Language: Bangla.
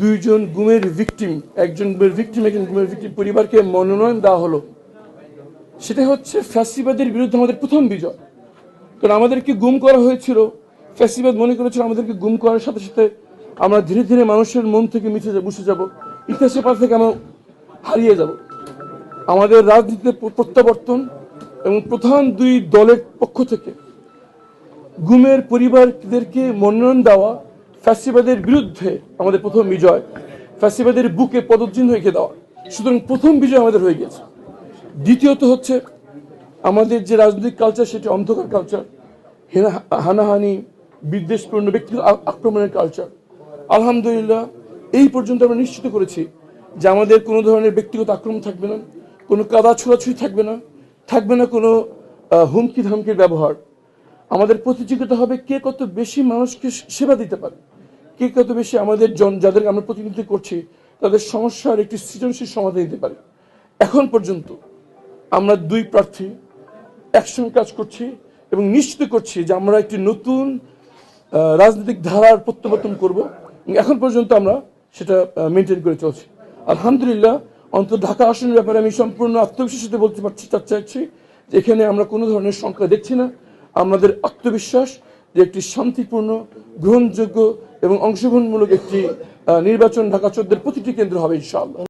দুইজন গুমের ভিকটিম, একজন গুমের ভিকটিম একজন গুমের ভিকটিম পরিবারকে মনোনয়ন দেওয়া হলো, সেটা হচ্ছে ফ্যাসিবাদের বিরুদ্ধে আমাদের প্রথম বিজয়। কারণ আমাদেরকে গুম করা হয়েছিল, ফ্যাসিবাদ মনে করেছিল আমাদেরকে গুম করার সাথে সাথে আমরা ধীরে ধীরে মানুষের মন থেকে মুছে যাব, ইতিহাসের পাতা থেকে আমরা হারিয়ে যাব। আমাদের রাজনীতিতে প্রত্যাবর্তন এবং প্রধান দুই দলের পক্ষ থেকে গুমের পরিবারদেরকে মনোনয়ন দেওয়া ফ্যাসিবাদের বিরুদ্ধে আমাদের প্রথম বিজয়, ফ্যাসিবাদের বুকে পদচিহ্ন রেখে দেওয়া। সুতরাং প্রথম বিজয় আমাদের হয়ে গেছে। দ্বিতীয়ত হচ্ছে আমাদের যে রাজনৈতিক কালচার, সেটি অন্ধকার কালচার, হানাহানি, বিদ্বেষপূর্ণ ব্যক্তিগত আক্রমণের কালচার। আলহামদুলিল্লাহ এই পর্যন্ত আমরা নিশ্চিত করেছি যে আমাদের কোনো ধরনের ব্যক্তিগত আক্রমণ থাকবে না, কোনো কাদা ছোড়াছুড়ি থাকবে না, থাকবে না কোনো হুমকি ধামকির ব্যবহার। আমাদের প্রতিযোগিতা হবে কে কত বেশি মানুষকে সেবা দিতে পারে, কে কত বেশি আমাদের যাদেরকে আমরা প্রতিনিধিত্ব করছি তাদের সমস্যার একটি সৃজনশীল সমাধান দিতে পারে। এখন পর্যন্ত আমরা দুই প্রার্থী একসঙ্গে কাজ করছি এবং নিশ্চিত করছি যে আমরা একটি নতুন রাজনৈতিক ধারার প্রত্যাবর্তন করব। এখন পর্যন্ত আমরা সেটা মেনটেন করে চলছি। আলহামদুলিল্লাহ অন্তত ঢাকা আসনের ব্যাপারে আমি সম্পূর্ণ আত্মবিশ্বাসের সাথে বলতে চাচ্ছি যে এখানে আমরা কোনো ধরনের সংখ্যা দেখছি না। আমাদের আত্মবিশ্বাস যে একটি শান্তিপূর্ণ, গ্রহণযোগ্য এবং অংশগ্রহণমূলক একটি নির্বাচন ঢাকা 14 প্রতিটি কেন্দ্র হবে ইনশাআল্লাহ।